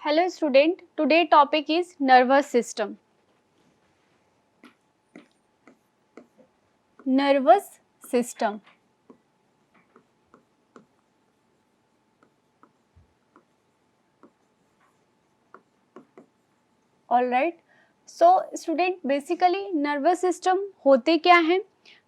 Hello student, today topic is nervous system. Nervous system. Alright. So student basically nervous system होते क्या हैं?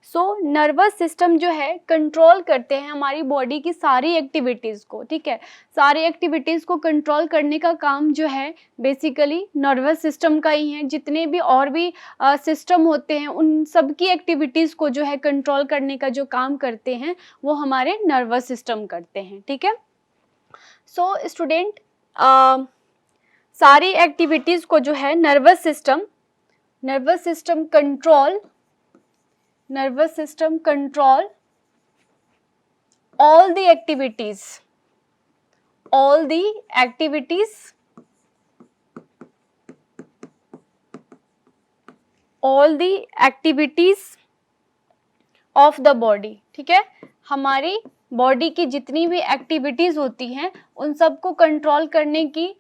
सो nervous system जो है control करते हैं हमारी बॉडी की सारी एक्टिविटीज़ को, ठीक है। सारी एक्टिविटीज़ को कंट्रोल करने का काम जो है बेसिकली नर्वस सिस्टम का ही है। जितने भी और भी सिस्टम होते हैं उन सब की एक्टिविटीज़ को जो है कंट्रोल करने का जो काम करते हैं वो हमारे नर्वस सिस्टम करते हैं, ठीक है। सो स्टूडेंट सारी एक्टिविटीज़ को जो है nervous system control all the activities of the body, ठीक है। हमारी बॉडी की जितनी भी एक्टिविटीज होती हैं उन सबको कंट्रोल करने की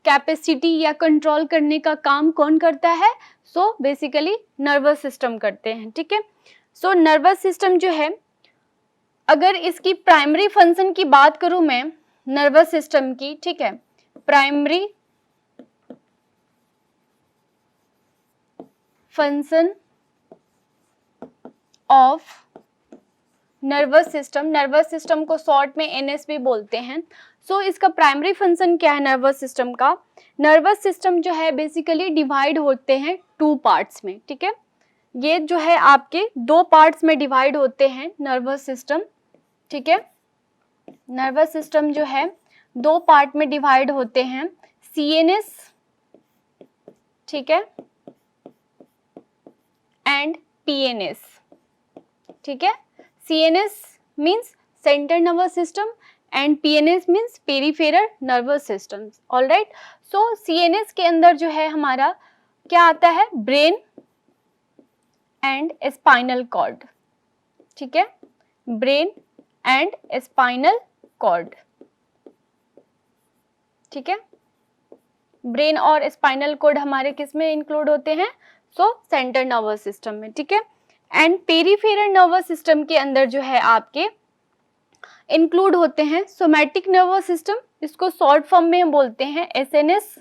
कैपेसिटी या कंट्रोल करने का काम कौन करता है? सो बेसिकली नर्वस सिस्टम करते हैं, ठीक है। सो नर्वस सिस्टम जो है, अगर इसकी प्राइमरी फंक्शन की बात करूं मैं नर्वस सिस्टम की, ठीक है, primary function of nervous system को शॉर्ट में एनएस भी बोलते हैं। सो इसका प्राइमरी फंक्शन क्या है नर्वस सिस्टम का? नर्वस सिस्टम जो है बेसिकली डिवाइड होते हैं टू पार्ट्स में, ठीक है। ये जो है आपके दो पार्ट्स में डिवाइड होते हैं नर्वस सिस्टम, ठीक है। नर्वस सिस्टम जो है दो पार्ट में डिवाइड होते हैं, सीएनएस, ठीक है, एंड पीएनएस, ठीक है। CNS means central nervous system and PNS means peripheral nervous systems. All right. So CNS के अंदर जो है हमारा क्या आता है? ब्रेन एंड स्पाइनल कॉर्ड, ठीक है, ब्रेन एंड स्पाइनल कॉर्ड, ठीक है। ब्रेन और स्पाइनल कॉर्ड हमारे किस में इंक्लूड होते हैं? सो सेंट्रल नर्वस सिस्टम में, ठीक है। एंड पेरिफेरल नर्वस सिस्टम के अंदर जो है आपके इंक्लूड होते हैं सोमैटिक नर्वस सिस्टम, इसको शॉर्ट फॉर्म में बोलते हैं SNS,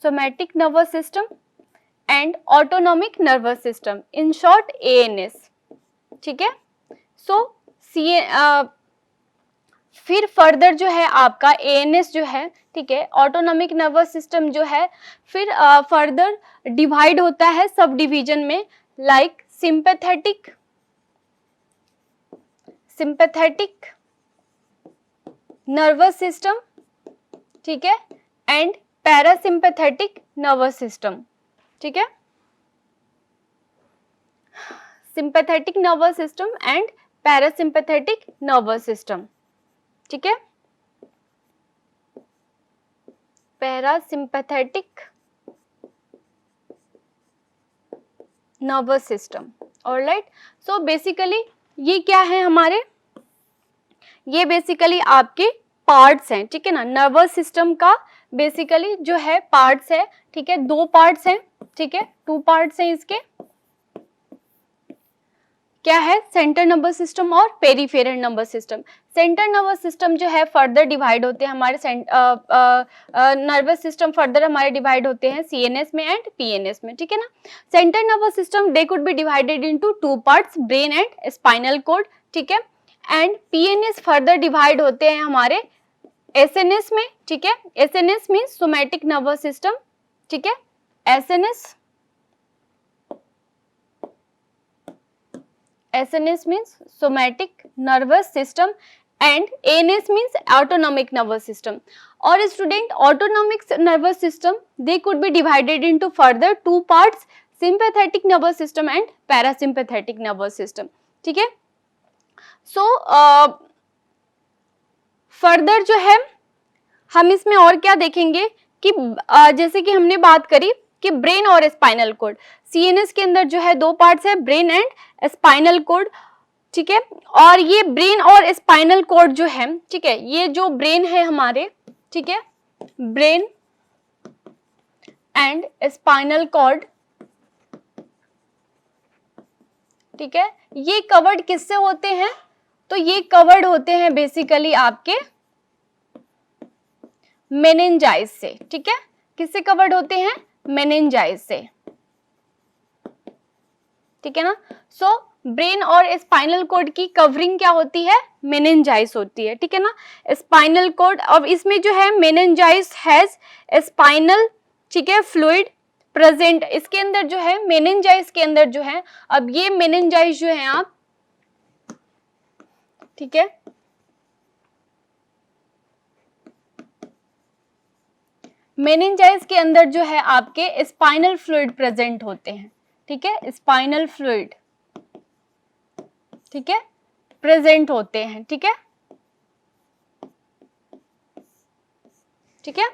somatic nervous system, and autonomic nervous system, in short ANS, ठीक है। सो फिर फर्दर जो है आपका एएनएस जो है, ठीक है, ऑटोनॉमिक नर्वस सिस्टम जो है फिर फर्दर डिवाइड होता है सब डिवीजन में, लाइक sympathetic nervous system, ठीक है, एंड पैरासिम्पैथेटिक नर्वस सिस्टम, ठीक है, sympathetic nervous system and parasympathetic nervous system, ठीक है, parasympathetic nervous system. Alright. So basically ये क्या है हमारे? ये बेसिकली आपके पार्ट्स हैं, ठीक है ना। नर्वस सिस्टम का बेसिकली जो है पार्ट्स है, ठीक है, दो पार्ट्स हैं, ठीक है, टू पार्ट्स हैं इसके। क्या है? सेंट्रल नर्वस सिस्टम और peripheral nervous system. Central nervous system जो है फर्दर डिवाइड होते हैं हमारे नर्वस सिस्टम फर्दर हमारे डिवाइड होते हैं सीएनएस में एंड पीएनएस में, ठीक है ना। Central nervous system they could be divided into two parts, brain and spinal cord, ठीक है, एंड पीएनएस फर्दर डिवाइड होते हैं हमारे एसएनएस में, ठीक है। SNS means somatic nervous system, ठीक है, SNS means somatic nervous system and ANS means autonomic nervous system. Or student, autonomic nervous system they could be divided into further two parts, sympathetic nervous system and parasympathetic nervous system, ठीक है। So further जो है हम इसमें और क्या देखेंगे कि जैसे कि हमने बात करी कि ब्रेन और स्पाइनल कॉर्ड, सीएनएस के अंदर जो है दो पार्ट्स है, ब्रेन एंड स्पाइनल कॉर्ड, ठीक है। और ये ब्रेन और स्पाइनल कॉर्ड जो है, ठीक है, ये जो ब्रेन है हमारे, ठीक है, ब्रेन एंड स्पाइनल कॉर्ड, ठीक है, ये कवर्ड किससे होते हैं? तो ये कवर्ड होते हैं बेसिकली आपके मेनिंजाइज से, ठीक है, किससे कवर्ड होते हैं? मेनिंजाइज से, ठीक है ना। सो ब्रेन और स्पाइनल कॉर्ड की कवरिंग क्या होती है? मेनिंजाइज होती है, ठीक है ना। स्पाइनल कॉर्ड, अब इसमें जो है मेनिंजाइज हैज स्पाइनल, ठीक है, फ्लूइड प्रेजेंट, इसके अंदर जो है मेनिंजाइज के अंदर जो है, अब ये मेनिंजाइज जो है आप, ठीक है, मेनिंजाइज के अंदर जो है आपके स्पाइनल फ्लूइड प्रेजेंट होते हैं, ठीक है, स्पाइनल फ्लूइड, ठीक है, प्रेजेंट होते हैं, ठीक है, ठीक है।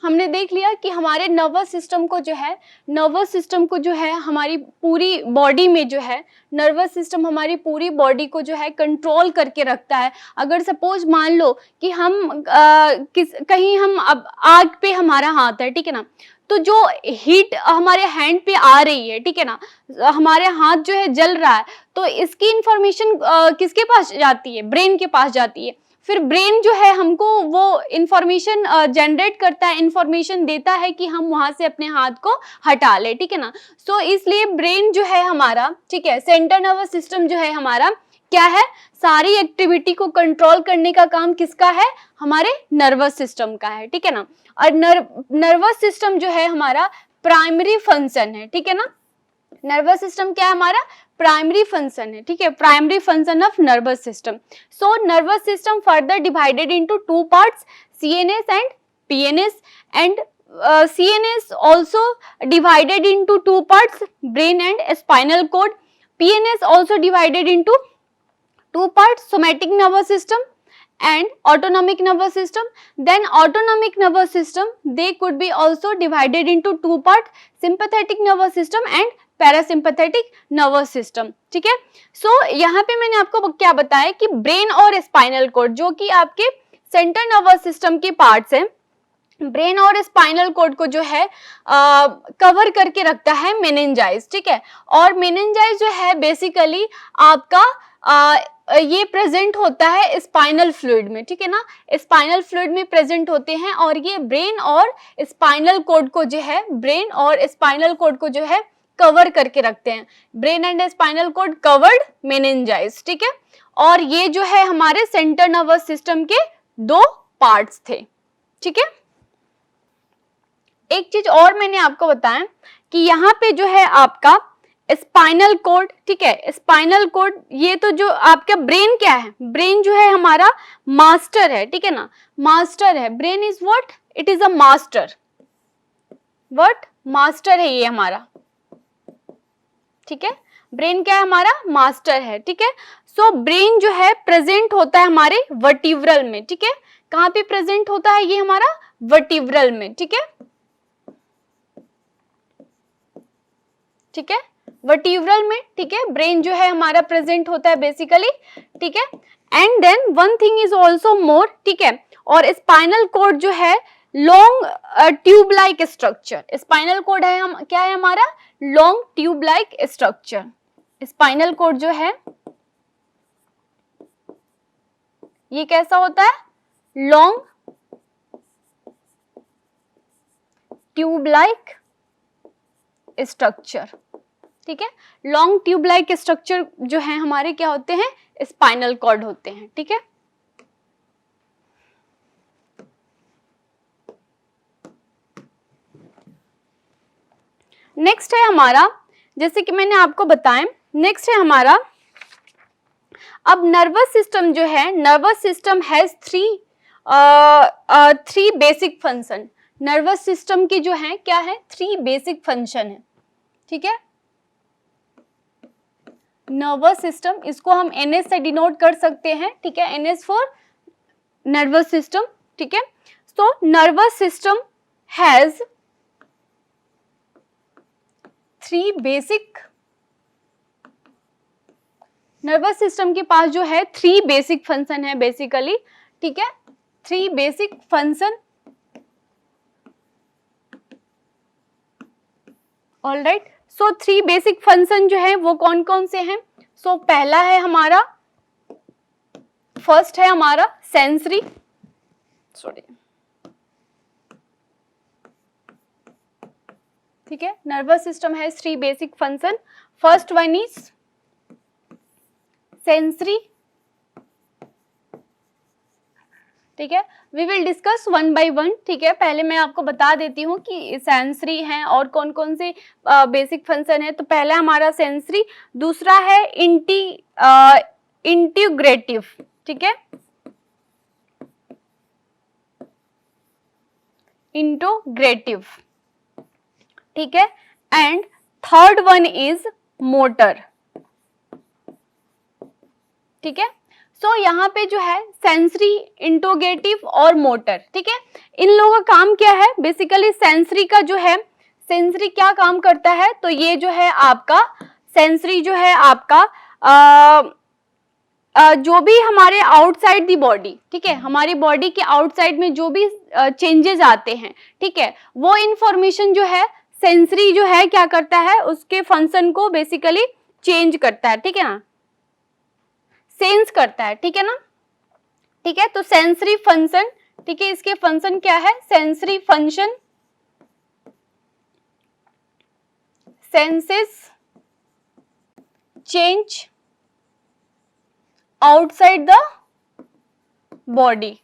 हमने देख लिया कि हमारे नर्वस सिस्टम को जो है, नर्वस सिस्टम को जो है हमारी पूरी बॉडी में जो है, नर्वस सिस्टम हमारी पूरी बॉडी को जो है कंट्रोल करके रखता है। अगर सपोज मान लो कि हम कहीं हम अब आग पे हमारा हाथ है, ठीक है ना, तो जो हीट हमारे हैंड पे आ रही है, ठीक है ना, हमारे हाथ जो है जल रहा है, तो इसकी इंफॉर्मेशन किसके पास जाती है? ब्रेन के पास जाती है। फिर ब्रेन जो है हमको वो इंफॉर्मेशन जनरेट करता है, इंफॉर्मेशन देता है कि हम वहां से अपने हाथ को हटा ले, ठीक है ना। इसलिए ब्रेन जो है हमारा, ठीक है, सेंट्रल नर्वस सिस्टम जो है हमारा क्या है? सारी एक्टिविटी को कंट्रोल करने का काम किसका है? हमारे नर्वस सिस्टम का है, ठीक है ना। और नर्वस सिस्टम जो है हमारा प्राइमरी फंक्शन है, ठीक है ना। नर्वस सिस्टम क्या है हमारा? प्राइमरी फंक्शन है, ठीक है, primary function of nervous system. So nervous system further divided into two parts, CNS and PNS, and CNS also divided into two parts, brain and spinal cord. PNS also divided into two parts, somatic nervous system and autonomic nervous system. Then autonomic nervous system, they could be also divided into two parts, sympathetic nervous system and parasympathetic nervous system, ठीक है। यहाँ पे मैंने आपको क्या बताया कि brain और स्पाइनल कॉर्ड जो कि आपके सेंट्रल नर्वस सिस्टम के पार्ट्स हैं, ब्रेन और स्पाइनल कॉर्ड को जो है कवर करके रखता है मेनिंजाइज, ठीक है। और मेनिंजाइज जो है बेसिकली आपका ये प्रेजेंट होता है स्पाइनल फ्लूइड में, ठीक है ना, स्पाइनल फ्लूइड में प्रेजेंट होते हैं, और ये ब्रेन और स्पाइनल कॉर्ड को जो है, ब्रेन और स्पाइनल कॉर्ड को जो है कवर करके रखते हैं। Brain and spinal cord covered meninges, ठीक है। और ये जो है हमारे सेंट्रल नर्वस सिस्टम के दो पार्ट्स थे, ठीक है। एक चीज और मैंने आपको बताया कि यहाँ पे जो है आपका स्पाइनल कॉर्ड, ठीक है, स्पाइनल कॉर्ड, ये तो जो आपका ब्रेन क्या है? ब्रेन जो है हमारा मास्टर है, ठीक है ना, मास्टर है। Brain is what? It is a master. What? Master है ये हमारा, ठीक है। ब्रेन क्या है हमारा? मास्टर है, ठीक है। ब्रेन जो है प्रेजेंट होता है हमारे वर्टिब्रल में, ठीक है। कहाँ पे प्रेजेंट होता है ये हमारा? वर्टिब्रल में, ठीक है, ठीक है, वर्टिब्रल में, ठीक है, ब्रेन जो है हमारा प्रेजेंट होता है बेसिकली, ठीक है। And then one thing is also more, ठीक है, और स्पाइनल कॉर्ड जो है long tube like structure, spinal cord है हम क्या है हमारा? Long tube like structure. Spinal cord जो है ये कैसा होता है? लॉन्ग ट्यूब लाइक स्ट्रक्चर, ठीक है। लॉन्ग ट्यूब लाइक स्ट्रक्चर जो है हमारे क्या होते हैं? स्पाइनल कॉर्ड होते हैं, ठीक है। नेक्स्ट है हमारा, जैसे कि मैंने आपको बताया, नेक्स्ट है हमारा, अब नर्वस सिस्टम जो है, nervous system has three basic function. Nervous system के जो है क्या है? 3 बेसिक फंक्शन है, ठीक है। नर्वस सिस्टम, इसको हम NS से डिनोट कर सकते हैं, ठीक है, NS फॉर नर्वस सिस्टम, ठीक है। Nervous system has 3 basic, nervous system के पास जो है 3 बेसिक फंक्शन है बेसिकली, ठीक है, 3 बेसिक फंक्शन। ऑलराइट, सो 3 बेसिक फंक्शन जो है वो कौन कौन से हैं? सो पहला है हमारा, फर्स्ट है हमारा सेंसरी, सॉरी, ठीक है, नर्वस सिस्टम है 3 basic function. First one is sensory, ठीक है, we will discuss one by one, ठीक है। पहले मैं आपको बता देती हूँ कि सेंसरी हैं और कौन कौन से बेसिक फंक्शन है। तो पहला हमारा सेंसरी, दूसरा है इंटीग्रेटिव, ठीक है, इंटीग्रेटिव, ठीक है, and third one is motor, ठीक है। सो यहाँ पे जो है सेंसरी, इंटीग्रेटिव और मोटर, ठीक है, इन लोगों का काम क्या है? बेसिकली सेंसरी का जो है, सेंसरी क्या काम करता है? तो ये जो है आपका सेंसरी जो है आपका जो भी हमारे आउटसाइड दी बॉडी, ठीक है, हमारी बॉडी के आउटसाइड में जो भी चेंजेस आते हैं, ठीक है, वो इंफॉर्मेशन जो है सेंसरी जो है क्या करता है? उसके फंक्शन को बेसिकली चेंज करता है, ठीक है ना, सेंस करता है, ठीक है ना, ठीक है। तो सेंसरी फंक्शन, ठीक है, इसके फंक्शन क्या है? Sensory function, senses change outside the body,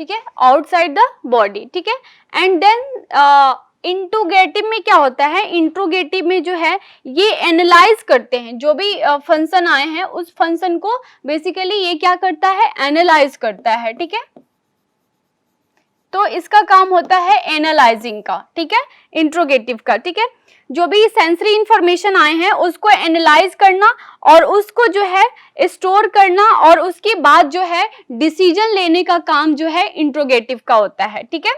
ठीक है, आउटसाइड द बॉडी, ठीक है। एंड देन इंट्रोगेटिव में क्या होता है? इंट्रोगेटिव में जो है ये एनालाइज करते हैं, जो भी फंक्शन आए हैं उस फंक्शन को बेसिकली ये क्या करता है? एनालाइज करता है, ठीक है। तो इसका काम होता है एनालाइजिंग का, ठीक है, इंट्रोगेटिव का, ठीक है। जो भी सेंसरी इंफॉर्मेशन आए हैं उसको एनालाइज करना और उसको जो है स्टोर करना और उसके बाद जो है डिसीजन लेने का काम जो है इंट्रोगेटिव का होता है, ठीक है।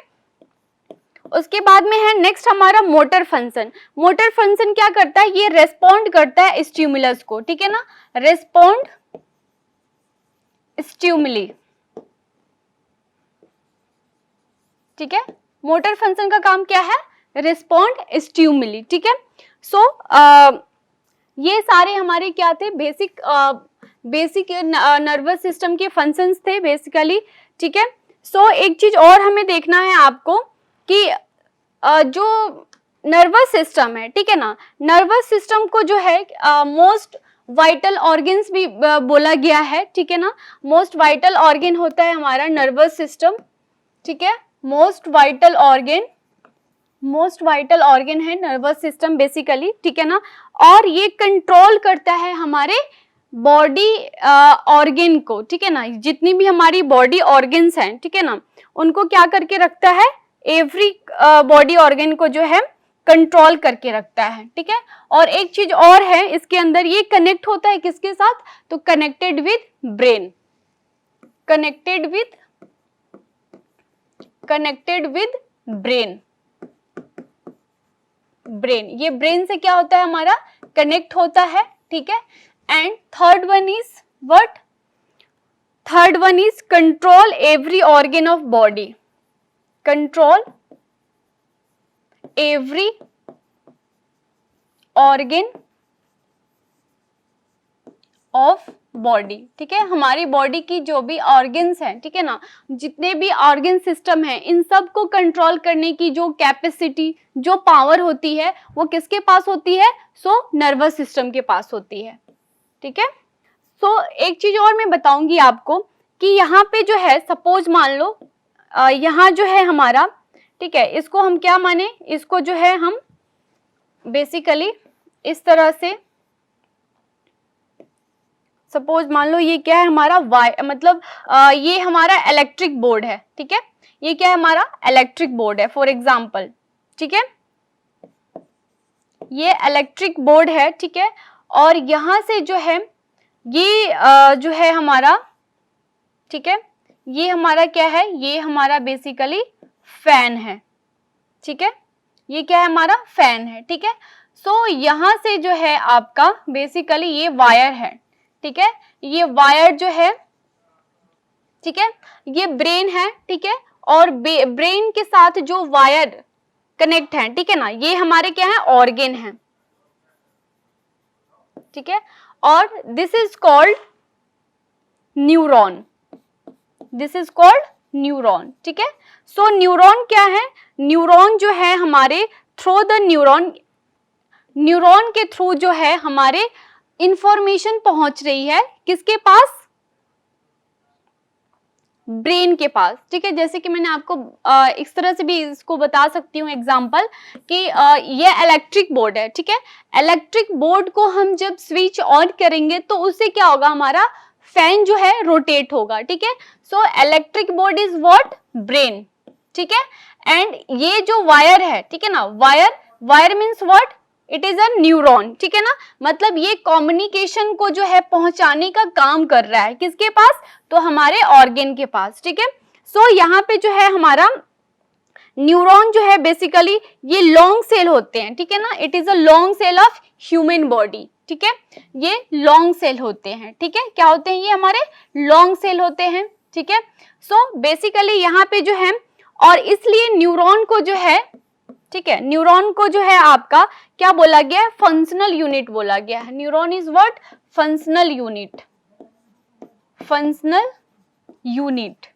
उसके बाद में है नेक्स्ट हमारा मोटर फंक्शन। मोटर फंक्शन क्या करता है? ये रेस्पॉन्ड करता है स्टिमुलस को, ठीक है ना, रेस्पॉन्ड स्टिमुली, ठीक है। मोटर फंक्शन का काम क्या है? रिस्पॉन्ड स्टिमुली, ठीक है। सो ये सारे हमारे क्या थे? बेसिक नर्वस सिस्टम के फंक्शंस थे बेसिकली, ठीक है। सो एक चीज और हमें देखना है आपको कि जो नर्वस सिस्टम है, ठीक है ना, नर्वस सिस्टम को जो है मोस्ट वाइटल ऑर्गन्स भी बोला गया है, ठीक है ना। मोस्ट वाइटल ऑर्गन होता है हमारा नर्वस सिस्टम, ठीक है, मोस्ट वाइटल ऑर्गन है नर्वस सिस्टम बेसिकली, ठीक है ना। और ये कंट्रोल करता है हमारे बॉडी ऑर्गन को, ठीक है ना, जितनी भी हमारी बॉडी ऑर्गन्स हैं, ठीक है ना, उनको क्या करके रखता है? एवरी बॉडी ऑर्गन को जो है कंट्रोल करके रखता है, ठीक है। और एक चीज और है इसके अंदर, ये कनेक्ट होता है किसके साथ? तो connected with brain, connected with brain, ये ब्रेन से क्या होता है? हमारा कनेक्ट होता है, ठीक है। And third one is what? Third one is control every organ of body, control every organ of body, ठीक है। हमारी बॉडी की जो भी ऑर्गन्स हैं, ठीक है ना, जितने भी ऑर्गन सिस्टम हैं, इन सब को कंट्रोल करने की जो कैपेसिटी, जो पावर होती है, वो किसके पास होती है? सो नर्वस सिस्टम के पास होती है, ठीक है। सो एक चीज और मैं बताऊंगी आपको कि यहाँ पे जो है सपोज मान लो यहाँ जो है हमारा, ठीक है, इसको हम क्या माने? इसको जो है हम बेसिकली इस तरह से सपोज मान लो ये क्या है हमारा मतलब ये हमारा इलेक्ट्रिक बोर्ड है, ठीक है, ये क्या है? हमारा इलेक्ट्रिक बोर्ड है फॉर एग्जांपल, ठीक है, ये इलेक्ट्रिक बोर्ड है, ठीक है। और यहां से जो है ये जो है हमारा, ठीक है, ये हमारा क्या है? ये हमारा बेसिकली फैन है, ठीक है, ये क्या है? हमारा फैन है, ठीक है। सो यहां से जो है आपका बेसिकली ये वायर है, ठीक है, ये वायर जो है, ठीक है, ये ब्रेन है, ठीक है, और ब्रेन के साथ जो वायर कनेक्ट है, ठीक है ना, ये हमारे क्या है, ऑर्गन है, ठीक है, और this is called neuron, this is called neuron, ठीक है। सो न्यूरॉन क्या है, न्यूरॉन जो है हमारे थ्रू द न्यूरॉन, न्यूरॉन के थ्रू जो है हमारे इंफॉर्मेशन पहुंच रही है किसके पास, ब्रेन के पास, ठीक है। जैसे कि मैंने आपको इस तरह से भी इसको बता सकती हूँ एग्जांपल कि ये इलेक्ट्रिक बोर्ड है, ठीक है, इलेक्ट्रिक बोर्ड को हम जब स्विच ऑन करेंगे तो उससे क्या होगा, हमारा फैन जो है रोटेट होगा, ठीक है। So electric board is what, brain, ठीक है। एंड ये जो वायर है, ठीक है ना, wire means what, it is a neuron, ठीक है ना, मतलब ये कम्युनिकेशन को जो है पहुंचाने का काम कर रहा है किसके पास, तो हमारे ऑर्गन के पास, ठीक है। सो यहाँ पे जो है हमारा न्यूरॉन जो है बेसिकली ये लॉन्ग सेल होते हैं, ठीक है ना, it is a long cell of human body, ठीक है, ये लॉन्ग सेल होते हैं, ठीक है, क्या होते हैं, ये हमारे लॉन्ग सेल होते हैं, ठीक है। सो बेसिकली यहाँ पे जो है, और इसलिए न्यूरॉन को जो है, ठीक है, न्यूरॉन को जो है आपका क्या बोला गया है, फंक्शनल यूनिट बोला गया है। Neuron is what, functional unit, functional unit,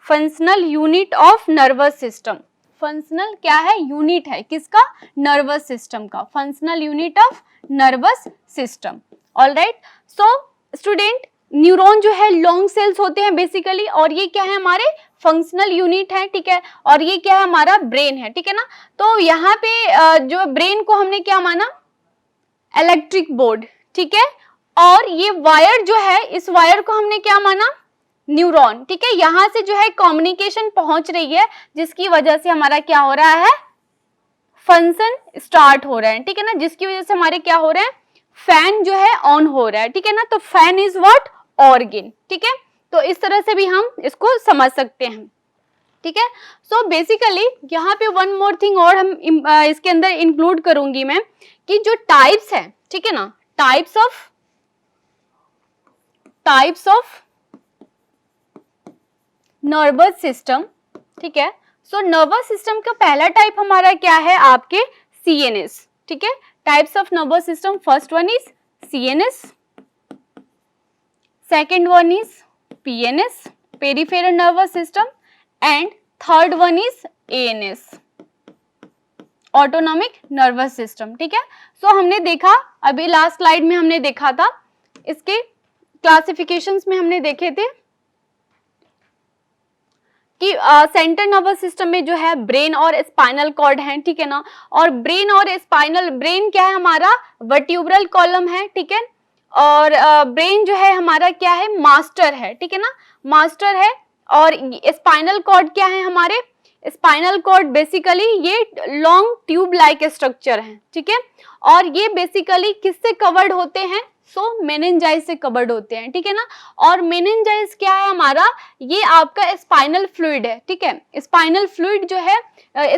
functional unit of nervous system. Functional क्या है, यूनिट है किसका, नर्वस सिस्टम का, functional unit of nervous system. Alright, so student neuron जो है लॉन्ग सेल्स होते हैं बेसिकली, और ये क्या है, हमारे फंक्शनल यूनिट है, ठीक है, और ये क्या है, हमारा ब्रेन है, ठीक है ना। तो यहाँ पे जो ब्रेन को हमने क्या माना, इलेक्ट्रिक बोर्ड, ठीक है, और ये वायर जो है, इस वायर को हमने क्या माना, न्यूरॉन, ठीक है। यहां से जो है कम्युनिकेशन पहुंच रही है, जिसकी वजह से हमारा क्या हो रहा है, फंक्शन स्टार्ट हो रहा है, ठीक है ना, जिसकी वजह से हमारे क्या हो रहा है, फैन जो है ऑन हो रहा है, ठीक है ना। तो फैन इज व्हाट, ऑर्गन, ठीक है। तो इस तरह से भी हम इसको समझ सकते हैं, ठीक है। सो बेसिकली यहाँ पे वन मोर थिंग और हम इसके अंदर इंक्लूड करूंगी मैं, कि जो टाइप्स है, ठीक है ना, टाइप्स ऑफ नर्वस सिस्टम, ठीक है। सो नर्वस सिस्टम का पहला टाइप हमारा क्या है, आपके सीएनएस, ठीक है। Types of nervous system, first one is CNS, second one is PNS, peripheral nervous system, and third one is ANS, autonomic nervous system, ठीक है। सो हमने देखा, अभी लास्ट स्लाइड में हमने देखा था, इसके क्लासिफिकेशंस में हमने देखे थे कि सेंट्रल नर्वस सिस्टम में जो है ब्रेन और स्पाइनल कॉर्ड है, ठीक है ना, और ब्रेन और स्पाइनल, ब्रेन क्या है हमारा, वर्टिब्रल कॉलम है, ठीक है, और ब्रेन जो है हमारा क्या है, मास्टर है, ठीक है ना, मास्टर है, और स्पाइनल कॉर्ड क्या है हमारे, स्पाइनल कॉर्ड बेसिकली ये लॉन्ग ट्यूब लाइक स्ट्रक्चर है, ठीक है, और ये बेसिकली किससे कवर्ड होते हैं, सो मेनिंजाइज से कवर्ड होते हैं, ठीक है ना। और मेनिंजाइज क्या है हमारा, ये आपका स्पाइनल फ्लूइड है, ठीक है, स्पाइनल फ्लूइड जो है,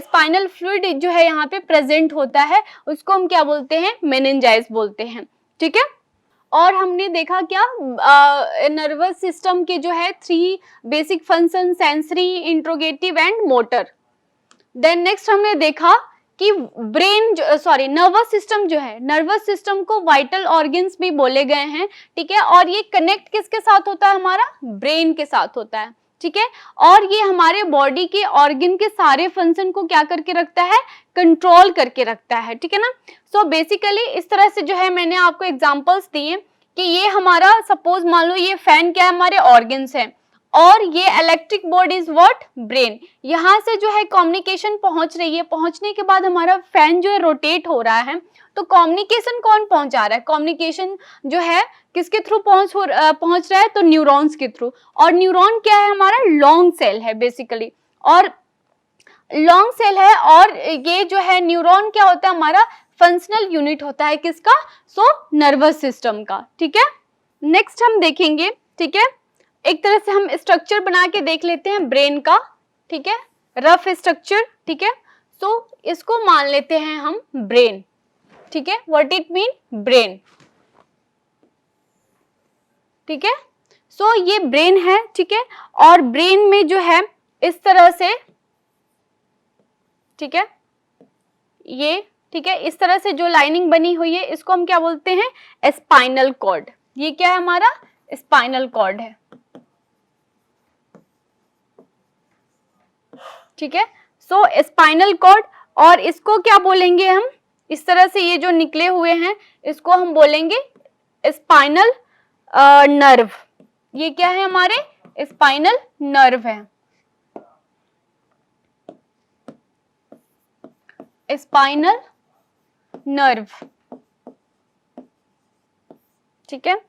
स्पाइनल फ्लूइड जो है यहाँ पे प्रेजेंट होता है, उसको हम क्या बोलते हैं, मेनिंजाइज बोलते हैं, ठीक है। और हमने देखा क्या, नर्वस सिस्टम के जो है 3 basic function, sensory, integrative and motor. Then next हमने देखा कि ब्रेन नर्वस सिस्टम जो है, नर्वस सिस्टम को वाइटल ऑर्गन्स भी बोले गए हैं, ठीक है, और ये कनेक्ट किसके साथ होता है, हमारा ब्रेन के साथ होता है, ठीक है, और ये हमारे बॉडी के ऑर्गन के सारे फंक्शन को क्या करके रखता है, कंट्रोल करके रखता है, ठीक है ना। सो बेसिकली इस तरह से जो है मैंने आपको एग्जांपल्स दिए कि ये हमारा, सपोज मान लो ये फैन क्या है, हमारे ऑर्गन्स है, और ये electric board is what, brain, यहाँ से जो है कम्युनिकेशन पहुंच रही है, पहुंचने के बाद हमारा फैन जो है रोटेट हो रहा है, तो कम्युनिकेशन कौन पहुंचा रहा है, कम्युनिकेशन जो है किसके थ्रू पहुंच रहा है, तो न्यूरॉन्स के थ्रू, और न्यूरॉन क्या है हमारा, लॉन्ग सेल है बेसिकली, और लॉन्ग सेल है, और ये जो है न्यूरॉन क्या होता है हमारा, फंक्शनल यूनिट होता है किसका, सो नर्वस सिस्टम का, ठीक है। नेक्स्ट हम देखेंगे, ठीक है, एक तरह से हम स्ट्रक्चर बना के देख लेते हैं ब्रेन का, ठीक है, रफ स्ट्रक्चर, ठीक है। सो इसको मान लेते हैं हम ब्रेन, ठीक है, व्हाट इट मीन, ब्रेन, ठीक है। सो ये ब्रेन है, ठीक है, और ब्रेन में जो है इस तरह से, ठीक है, ये, ठीक है, इस तरह से जो लाइनिंग बनी हुई है इसको हम क्या बोलते हैं, स्पाइनल कॉर्ड। ये क्या है हमारा, स्पाइनल कॉर्ड है, ठीक है। सो स्पाइनल कॉर्ड, और इसको क्या बोलेंगे हम, इस तरह से ये जो निकले हुए हैं इसको हम बोलेंगे स्पाइनल नर्व। ये क्या है हमारे, स्पाइनल नर्व है, स्पाइनल नर्व, ठीक है।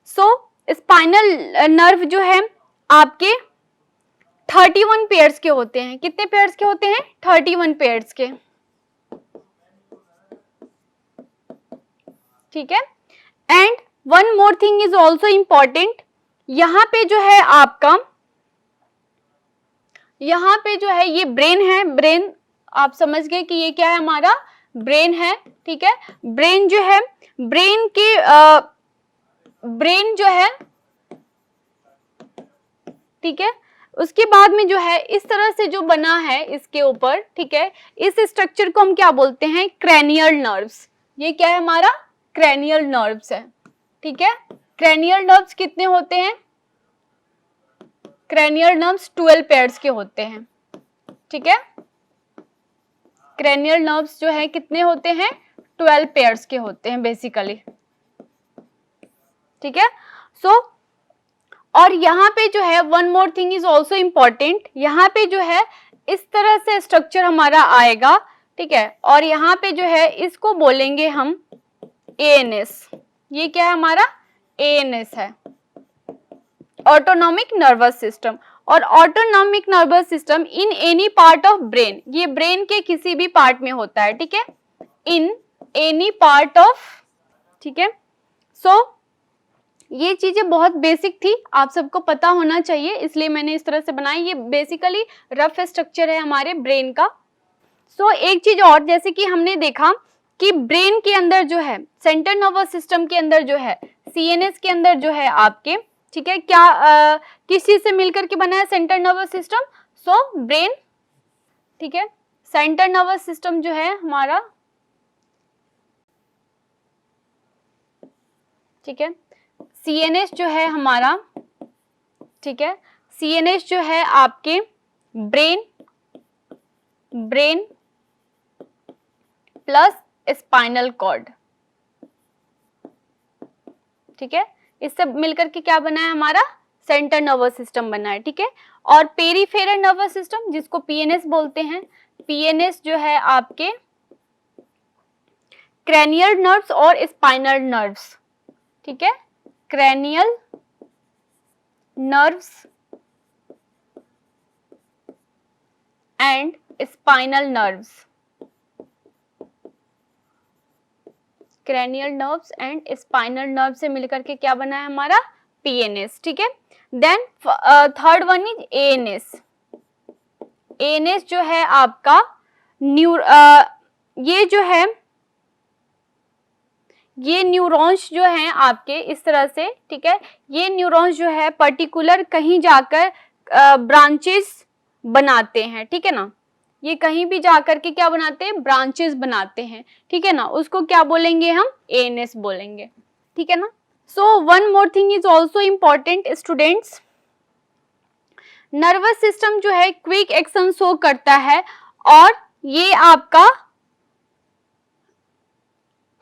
सो स्पाइनल नर्व जो है आपके 31 पेयर्स के होते हैं। कितने पेयर्स के होते हैं, 31 पेयर्स के, ठीक है। And one more thing is also important, यहाँ पे जो है आपका, यहाँ पे जो है ये ब्रेन है, ब्रेन आप समझ गए कि ये क्या है हमारा, ब्रेन है, ठीक है। ब्रेन जो है, ब्रेन के ब्रेन जो है, ठीक है, उसके बाद में जो है इस तरह से जो बना है इसके ऊपर, ठीक है, इस स्ट्रक्चर को हम क्या बोलते हैं, क्रेनियल नर्व्स। ये क्या है हमारा, क्रेनियल नर्व्स है, ठीक है। क्रेनियल नर्व्स कितने होते हैं, क्रेनियल नर्व्स 12 पेयर्स के होते हैं, ठीक है। क्रेनियल नर्व्स जो है कितने होते हैं, 12 पेयर्स के होते हैं बेसिकली, ठीक है। सो और यहाँ पे जो है one more thing is also important, यहाँ पे जो है इस तरह से स्ट्रक्चर हमारा आएगा, ठीक है, और यहाँ पे जो है इसको बोलेंगे हम एएनएस। ये क्या है हमारा, एएनएस है, ऑटोनॉमिक नर्वस सिस्टम। और autonomic nervous system in any part of brain, ये ब्रेन के किसी भी पार्ट में होता है, ठीक है, इन एनी पार्ट ऑफ, ठीक है। सो ये चीजें बहुत बेसिक थी, आप सबको पता होना चाहिए, इसलिए मैंने इस तरह से बनाई। ये बेसिकली रफ स्ट्रक्चर है हमारे ब्रेन का। सो एक चीज और, जैसे कि हमने देखा कि ब्रेन के अंदर जो है, सेंट्रल नर्वस सिस्टम के अंदर जो है, सीएनएस के अंदर जो है आपके, ठीक है, क्या किस चीज से मिलकर के बना है central nervous system, so brain, ठीक है। सेंट्रल नर्वस सिस्टम जो है हमारा, ठीक है, सीएनएस जो है हमारा, ठीक है, सीएनएस जो है आपके brain, brain plus spinal cord, ठीक है, इससे मिलकर के क्या बना है हमारा, सेंट्रल नर्वस सिस्टम बना है, ठीक है। और पेरिफेरल नर्वस सिस्टम जिसको पीएनएस बोलते हैं, पीएनएस जो है आपके क्रेनियल नर्व्स और स्पाइनल नर्व्स, ठीक है, cranial nerves and spinal nerves, cranial nerves and spinal nerve से मिलकर के क्या बना है हमारा, पीएनएस, ठीक है। Then third one is ANS. ANS जो है आपका ये जो है, ये न्यूरॉन्स जो हैं आपके इस तरह से, ठीक है, ये न्यूरॉन्स जो है पर्टिकुलर कहीं जाकर ब्रांचेस बनाते हैं, ठीक है ना, ये कहीं भी जाकर के क्या बनाते हैं, ब्रांचेस बनाते हैं, ठीक है ना, उसको क्या बोलेंगे हम, एएनएस बोलेंगे, ठीक है ना। So one more thing is also important students, nervous system जो है क्विक एक्शन शो करता है, और ये आपका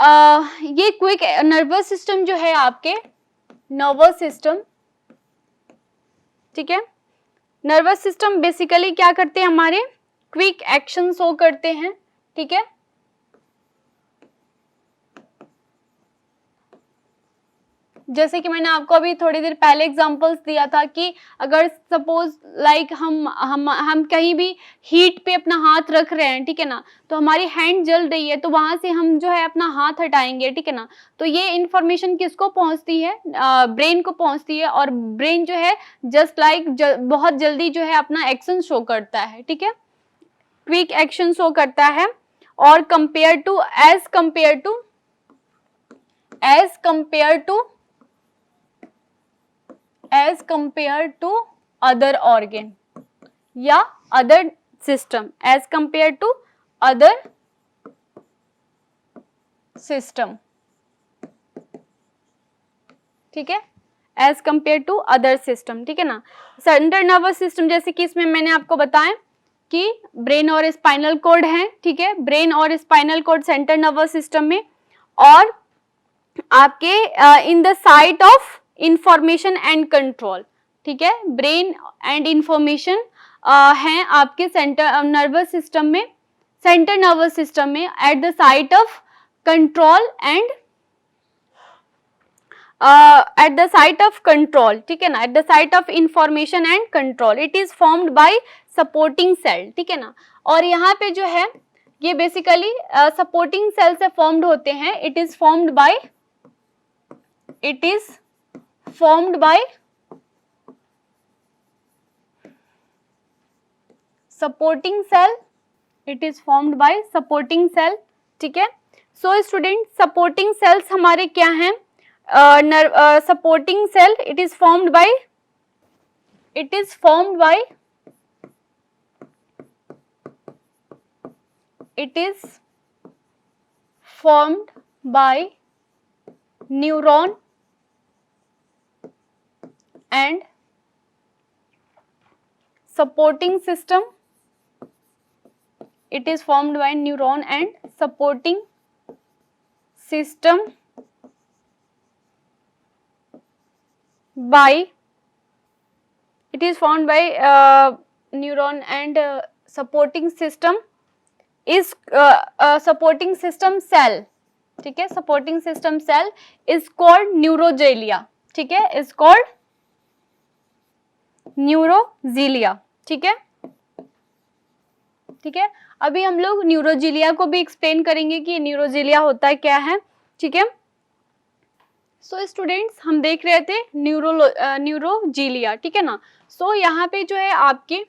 ये क्विक नर्वस सिस्टम जो है आपके, नर्वस सिस्टम, ठीक है, नर्वस सिस्टम बेसिकली क्या करते हैं हमारे, क्विक एक्शन शो करते हैं, ठीक है। जैसे कि मैंने आपको अभी थोड़ी देर पहले एग्जांपल्स दिया था कि अगर सपोज लाइक हम कहीं भी हीट पे अपना हाथ रख रहे हैं, ठीक है ना, तो हमारी हैंड जल रही है, तो वहां से हम जो है अपना हाथ हटाएंगे, ठीक है ना, तो ये इंफॉर्मेशन किसको पहुंचती है, ब्रेन को पहुंचती है, और ब्रेन जो है जस्ट लाइक बहुत जल्दी जो है अपना एक्शन शो करता है, ठीक है, क्विक एक्शन शो करता है। और compare to as compare to as compare to other organ या other system, as compare to other system, ठीक है, as compare to other system, ठीक है ना। सेंट्रल नर्वस सिस्टम जैसे कि इसमें मैंने आपको बताया कि ब्रेन और स्पाइनल कॉर्ड है, ठीक है, ब्रेन और spinal cord central nervous system में, और आपके in the site of information and control, ठीक है, ब्रेन एंड इंफॉर्मेशन हैं आपके सेंटर नर्वस सिस्टम में, सेंट्रल नर्वस सिस्टम में at the site of control and at the site of control, ठीक है ना, at the site of information and control, it is formed by supporting cell, ठीक है ना। और यहाँ पे जो है ये बेसिकली सपोर्टिंग सेल से फॉर्म्ड होते हैं, it is formed by supporting cell, it is formed by supporting cell, ठीक है। सो स्टूडेंट सपोर्टिंग सेल्स हमारे क्या हैं, supporting cell, it is formed by neuron and supporting system, it is formed by neuron and supporting system by, it is formed by neuron and supporting system is supporting system cell, ठीक है, supporting system cell is called neurogelia, ठीक है, is called neurogelia, ठीक है, ठीक है। अभी हम लोग न्यूरोजिलिया को भी एक्सप्लेन करेंगे कि न्यूरोजिलिया होता क्या है, ठीक है। सो स्टूडेंट्स हम देख रहे थे न्यूरोजिलिया, ठीक है ना। सो यहाँ पे जो है आपके,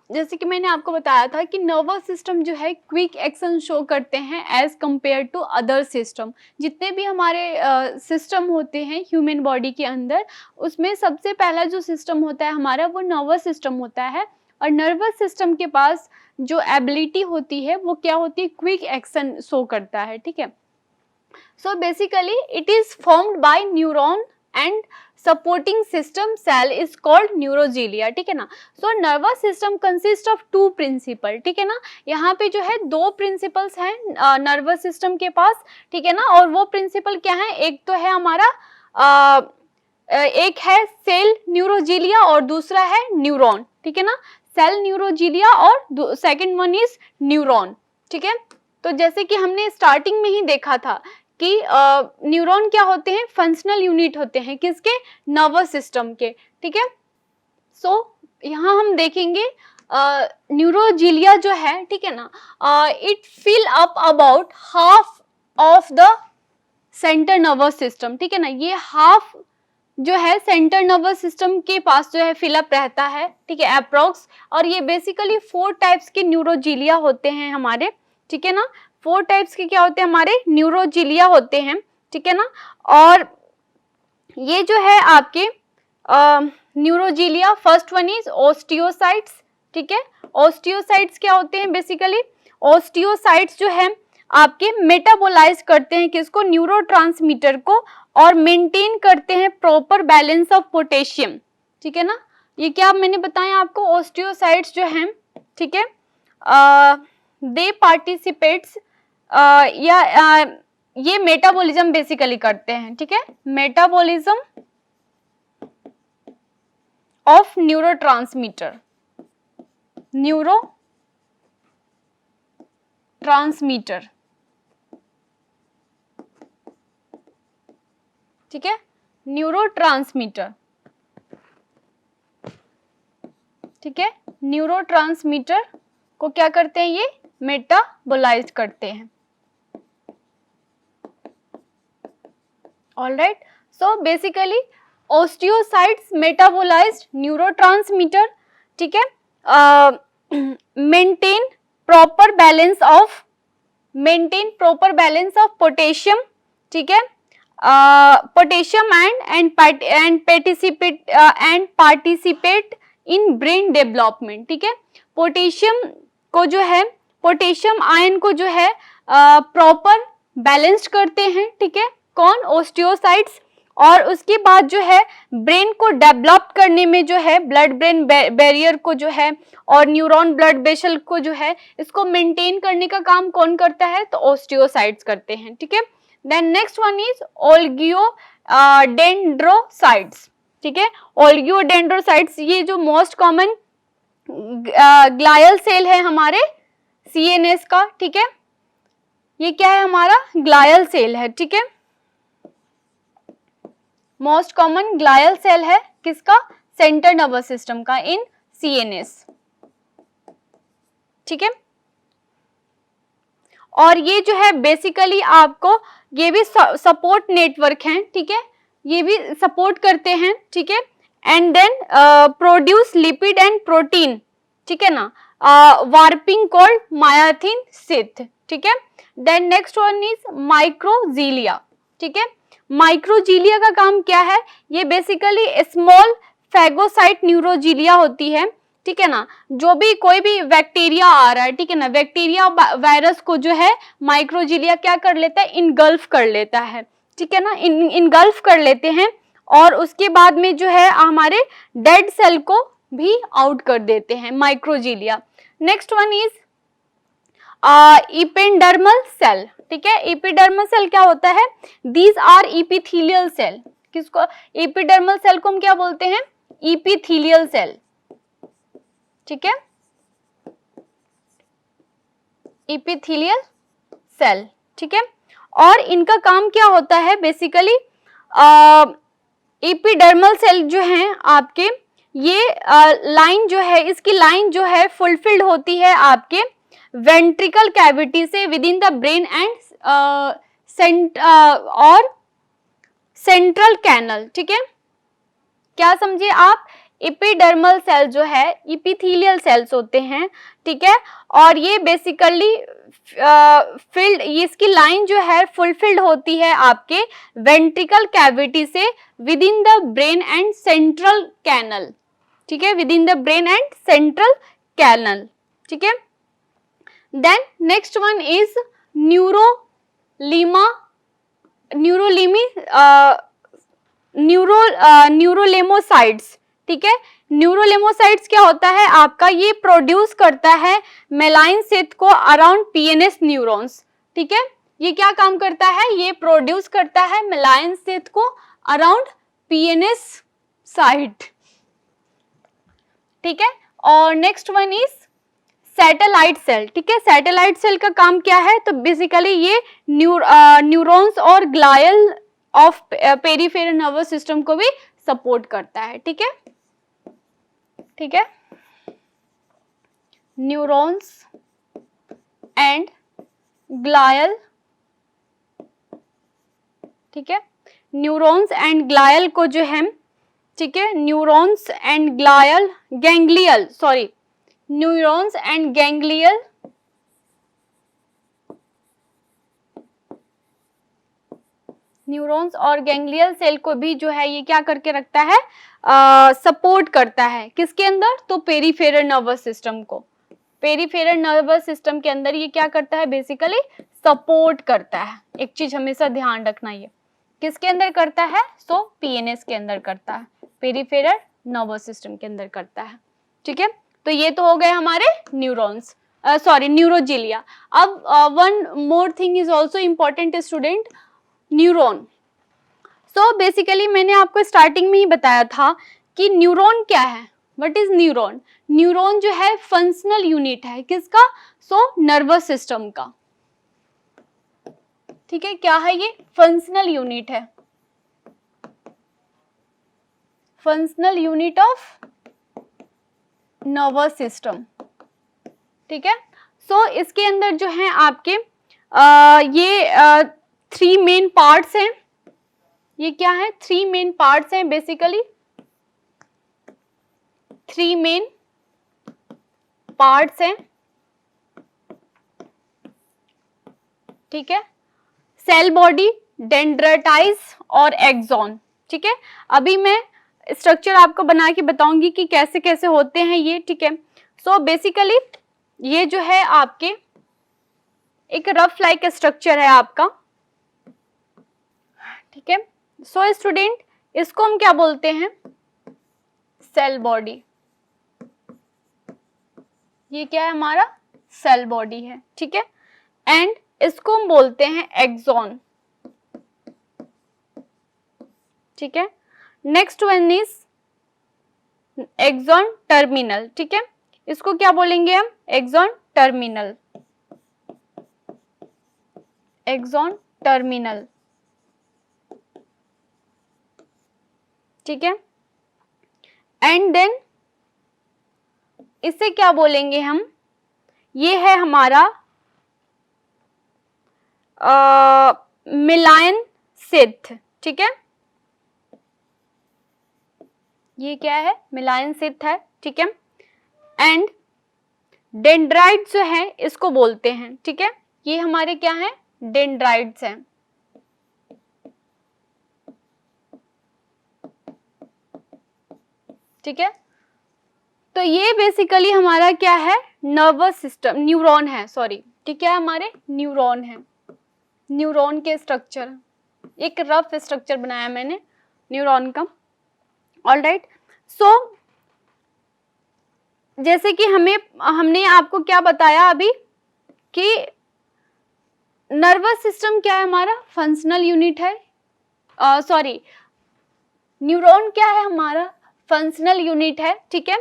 जैसे कि मैंने आपको बताया था कि नर्वस सिस्टम जो है क्विक एक्शन शो करते हैं as compare to other system. जितने भी हमारे सिस्टम होते हैं ह्यूमन बॉडी के अंदर, उसमें सबसे पहला जो सिस्टम होता है हमारा वो नर्वस सिस्टम होता है, और नर्वस सिस्टम के पास जो एबिलिटी होती है वो क्या होती है, क्विक एक्शन शो करता है, ठीक है। So basically it is formed by neuron and supporting system cell is called neuroglia, ठीक है ना। So nervous system consist of two principal, ठीक है ना। यहाँ पे जो है दो प्रिंसिपल्स हैं नर्वस सिस्टम के पास, ठीक है ना, और वो प्रिंसिपल क्या है, एक तो है हमारा एक है सेल न्यूरोजिलिया और दूसरा है न्यूरॉन, ठीक है ना, सेल न्यूरोजिलिया और सेकंड वन इज न्यूरॉन, ठीक है। तो जैसे कि हमने स्टार्टिंग में ही देखा था कि न्यूरॉन क्या होते हैं, फंक्शनल यूनिट होते हैं किसके, नर्वस सिस्टम के, ठीक है। सो यहाँ हम देखेंगे न्यूरोजिलिया जो है, ठीक है ना, it fill up about half of the center nervous system, ठीक है ना। ये हाफ जो है सेंटर नर्वस सिस्टम के पास जो है फिलअप रहता है, ठीक है, अप्रोक्स। और ये बेसिकली 4 टाइप्स के न्यूरोजिलिया होते हैं हमारे, ठीक है ना। 4 टाइप्स के क्या होते हैं हमारे, न्यूरोजिलिया होते हैं, ठीक है ना। और ये जो है आपके न्यूरोजिलिया, फर्स्ट वन इज ओस्टियोसाइट्स, ठीक है। ओस्टियोसाइट्स क्या होते हैं, बेसिकली ओस्टियोसाइट्स जो है आपके मेटाबोलाइज करते हैं किसको, न्यूरोट्रांसमीटर को, और मेंटेन करते हैं प्रॉपर बैलेंस ऑफ पोटेशियम, ठीक है ना। ये क्या मैंने बताया आपको, ओस्टियोसाइट्स जो हैं, ठीक है, दे पार्टिसिपेट्स ये मेटाबॉलिज्म बेसिकली करते हैं, ठीक है, मेटाबॉलिज्म ऑफ न्यूरोट्रांसमीटर, ठीक है, न्यूरोट्रांसमीटर, ठीक है, न्यूरोट्रांसमीटर को क्या करते हैं, ये मेटाबोलाइज करते हैं। Alright, so basically osteocytes metabolised neurotransmitter, ठीक है, maintain proper balance of potassium, ठीक है, potassium and participate in brain development, ठीक है। पोटेशियम को जो है, पोटेशियम आयन को जो है प्रॉपर बैलेंस्ड करते हैं, ठीक है, कौन, ओस्टियोसाइट्स। और उसके बाद जो है ब्रेन को डेवलप करने में जो है ब्लड ब्रेन बैरियर को जो है और न्यूरॉन ब्लड वेसल को जो है इसको मेंटेन करने का काम कौन करता है, तो ओस्टियोसाइट्स करते हैं, ठीक है। देन नेक्स्ट वन इज ओल्गियोडेंड्रोसाइट्स, ठीक है। ओल्गियोडेंड्रोसाइट्स ये जो मोस्ट कॉमन ग्लायल सेल है हमारे सीएनएस का, ठीक है। ये क्या है, हमारा ग्लायल सेल है, ठीक है। मोस्ट कॉमन ग्लायल सेल है किसका, सेंट्रल नर्वस सिस्टम का इन सीएनएस, ठीक है। और ये जो है बेसिकली आपको ये भी सपोर्ट नेटवर्क हैं, ठीक है, ये भी सपोर्ट करते हैं, ठीक है। And then produce lipid and protein, ठीक है ना, वार्पिंग कॉल्ड मायोसिन शीथ, ठीक है। Then next one is microglia, ठीक है। माइक्रोजीलिया का काम क्या है, ये बेसिकली स्मॉल फैगोसाइट न्यूरोजीलिया होती है, ठीक है ना। जो भी कोई भी बैक्टीरिया आ रहा है, ठीक है ना, बैक्टीरिया वायरस को जो है माइक्रोजीलिया क्या कर लेता है, इनगल्फ कर लेता है, ठीक है ना, इनगल्फ कर लेते हैं और उसके बाद में जो है हमारे डेड सेल को भी आउट कर देते हैं microglia. Next one is epidermal cell, ठीक है। एपिडर्मल सेल क्या होता है, दीज आर एपिथेलियल सेल, किसको, एपिडर्मल सेल को हम क्या बोलते हैं, एपिथेलियल सेल, ठीक है, एपिथेलियल सेल, ठीक है। और इनका काम क्या होता है, बेसिकली एपिडर्मल सेल जो हैं आपके, ये लाइन जो है, इसकी लाइन जो है फुलफिल्ड होती है आपके वेंट्रिकल कैविटी से within the brain and और सेंट्रल कैनल, ठीक है। क्या समझे आप, एपिडर्मल सेल जो है एपिथेलियल सेल्स होते हैं, ठीक है। और ये बेसिकली फिल्ड, इसकी लाइन जो है फुलफिल्ड होती है आपके वेंट्रिकल कैविटी से within the brain and central canal, ठीक है, within the brain and central canal, ठीक है। Then next one is neurolemmocytes, ठीक है। न्यूरोलेमोसाइट्स क्या होता है आपका, ये प्रोड्यूस करता है मेलाइन शीथ को अराउंड पीएनएस न्यूरॉन्स, ठीक है। ये क्या काम करता है, ये प्रोड्यूस करता है मेलाइन शीथ को अराउंड पीएनएस साइट, ठीक है। और next one is satellite cell, ठीक है। सैटेलाइट सेल का काम क्या है, तो बेसिकली ये न्यूरॉन्स और glial of peripheral nervous system को भी सपोर्ट करता है, ठीक है, ठीक है। न्यूरॉन्स एंड ग्लायल, ठीक है, न्यूरॉन्स एंड ग्लायल को जो है, ठीक है, neurons and glial ganglial, sorry, neurons and ganglial, neurons और गैंग्लियल सेल को भी जो है ये क्या करके रखता है, सपोर्ट करता है, किसके अंदर, तो पेरिफेरल नर्वस सिस्टम को, पेरिफेरल नर्वस सिस्टम के अंदर ये क्या करता है, बेसिकली सपोर्ट करता है। एक चीज हमेशा ध्यान रखना, ये किसके अंदर करता है, सो पीएनएस के अंदर करता है, पेरिफेरल नर्वस सिस्टम के अंदर करता है, ठीक है। तो ये तो हो गए हमारे न्यूरॉन्स, सॉरी न्यूरोजीलिया। अब one more thing is also important student, neuron. So basically मैंने आपको स्टार्टिंग में ही बताया था कि न्यूरॉन क्या है, व्हाट इज न्यूरॉन। न्यूरॉन जो है फंक्शनल यूनिट है किसका, सो नर्वस सिस्टम का, ठीक है। क्या है ये, फंक्शनल यूनिट है, functional unit of nervous system, ठीक है। सो इसके अंदर जो है आपके ये 3 मेन पार्ट्स हैं, ये क्या है, 3 मेन पार्ट्स हैं, बेसिकली 3 मेन पार्ट्स हैं, ठीक है। सेल बॉडी, डेंड्राइट्स और एक्सॉन। ठीक है, अभी मैं स्ट्रक्चर आपको बना के बताऊंगी कि कैसे कैसे होते हैं ये। ठीक है, सो बेसिकली ये जो है आपके एक रफ लाइक स्ट्रक्चर है आपका। ठीक है, सो स्टूडेंट इसको हम क्या बोलते हैं, सेल बॉडी। ये क्या है हमारा, सेल बॉडी है। ठीक है, एंड इसको हम बोलते हैं एक्सॉन। ठीक है, next one is axon terminal. ठीक है, इसको क्या बोलेंगे हम, एक्सॉन टर्मिनल, एक्सॉन टर्मिनल। ठीक है, एंड देन इसे क्या बोलेंगे हम, ये है हमारा मिलायन सिथ। ठीक है, ये क्या है, मिलायन सिथ है। ठीक है, एंड डेंड्राइट्स जो है इसको बोलते हैं। ठीक है, ये हमारे क्या है, डेंड्राइट्स हैं। ठीक है, तो ये बेसिकली हमारा क्या है, नर्वस सिस्टम, न्यूरॉन है, सॉरी, ठीक है, हमारे न्यूरॉन है, न्यूरॉन के स्ट्रक्चर, एक रफ स्ट्रक्चर बनाया मैंने न्यूरॉन का। ऑलराइट, सो जैसे कि हमने आपको क्या बताया अभी कि नर्वस सिस्टम क्या है हमारा, फंक्शनल यूनिट है, सॉरी, न्यूरॉन क्या है हमारा, फंक्शनल यूनिट है। ठीक है,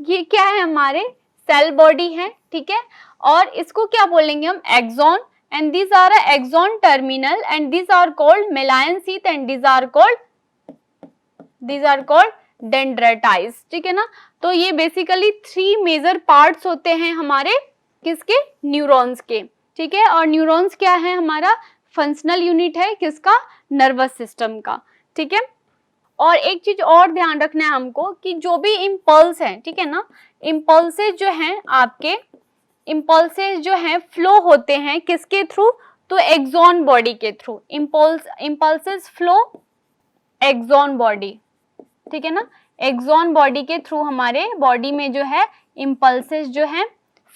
ये क्या है, हमारे सेल बॉडी है। ठीक है, और इसको क्या बोलेंगे हम, axon, and these are axon terminal and these are called Melian sheath and these are called dendrites। ठीक है ना, तो ये बेसिकली 3 मेजर पार्ट्स होते हैं हमारे किसके, न्यूरॉन्स के। ठीक है, और न्यूरॉन्स क्या है हमारा, फंक्शनल यूनिट है किसका, नर्वस सिस्टम का। ठीक है, और एक चीज और ध्यान रखना है हमको कि जो भी इम्पल्स है, ठीक है ना, इम्पल्सेस जो हैं आपके, इम्पल्सेस जो हैं फ्लो होते हैं किसके थ्रू, तो एक्सॉन बॉडी के through. Impulses flow axon body. ठीक है ना, एक्सॉन बॉडी के थ्रू हमारे बॉडी में जो है इम्पल्सेस जो हैं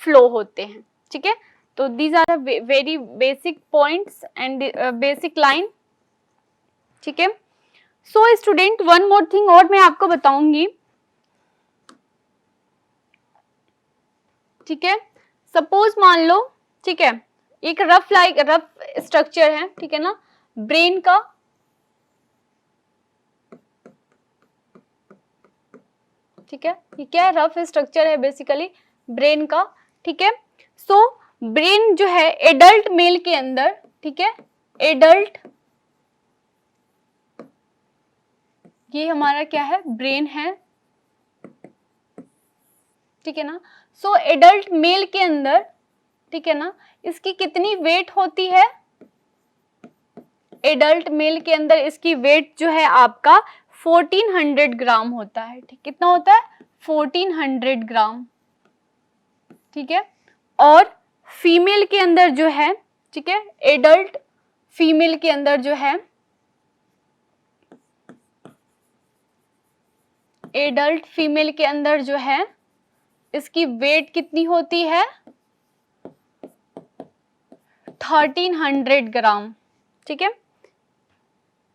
फ्लो होते हैं। ठीक है, तो these are very basic points and basic line. ठीक है, so student one more thing और मैं आपको बताऊंगी। ठीक है, सपोज मान लो, ठीक है, एक रफ स्ट्रक्चर है, ठीक है ना, ब्रेन का। ठीक है, ये क्या है, रफ स्ट्रक्चर है बेसिकली ब्रेन का। ठीक है, सो ब्रेन जो है एडल्ट मेल के अंदर, ठीक है, एडल्ट, ये हमारा क्या है, ब्रेन है। ठीक है ना, सो एडल्ट मेल के अंदर, ठीक है ना, इसकी कितनी वेट होती है, एडल्ट मेल के अंदर इसकी वेट जो है आपका 1400 ग्राम होता है। ठीक, कितना होता है, 1400 ग्राम। ठीक है, और फीमेल के अंदर जो है, ठीक है, एडल्ट फीमेल के अंदर जो है, एडल्ट फीमेल के अंदर जो है इसकी वेट कितनी होती है, 1300 ग्राम। ठीक है,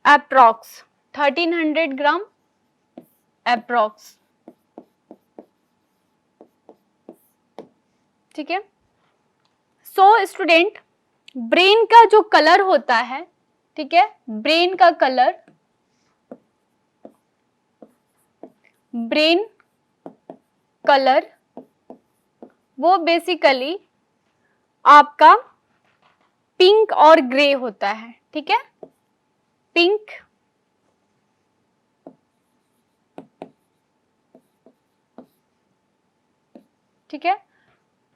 अप्रॉक्स 1300 ग्राम अप्रॉक्स। ठीक है, सो स्टूडेंट ब्रेन का जो कलर होता है, ठीक है, ब्रेन का कलर, ब्रेन कलर वो बेसिकली आपका पिंक और ग्रे होता है। ठीक है, पिंक, ठीक है,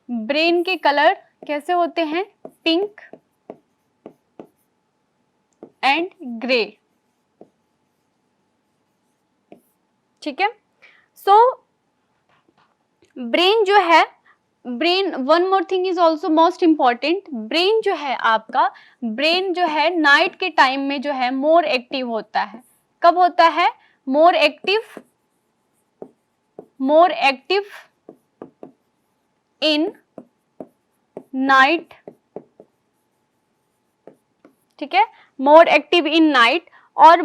ब्रेन के कलर कैसे होते हैं, पिंक एंड ग्रे। ठीक है, सो ब्रेन जो है brain, one more thing is also most important, brain जो है आपका, ब्रेन जो है नाइट के टाइम में जो है मोर एक्टिव होता है। कब होता है? मोर एक्टिव इन नाइट, ठीक है, मोर एक्टिव इन नाइट। और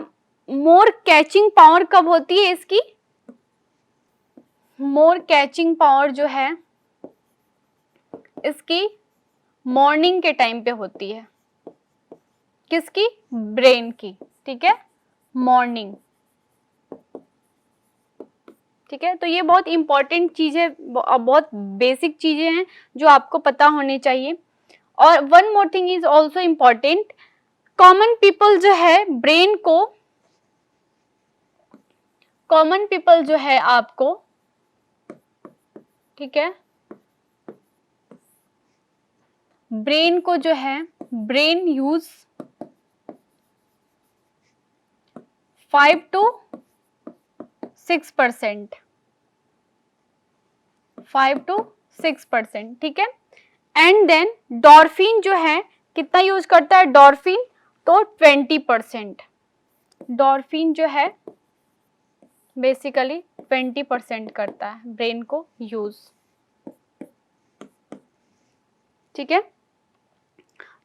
मोर कैचिंग पावर कब होती है इसकी? मोर कैचिंग पावर जो है इसकी मॉर्निंग के टाइम पे होती है। किसकी? ब्रेन की, ठीक है, मॉर्निंग, ठीक है। तो ये बहुत इंपॉर्टेंट चीज है, बहुत बेसिक चीजें हैं जो आपको पता होनी चाहिए। और one more thing is also important, common people जो है ब्रेन को, कॉमन पीपल जो है आपको, ठीक है, ब्रेन को जो है, ब्रेन यूज 5 to 6%, 5 to 6%, ठीक है। एंड देन डॉर्फिन जो है कितना यूज करता है? डॉर्फिन तो 20%, डॉर्फिन जो है बेसिकली 20% करता है ब्रेन को यूज, ठीक है।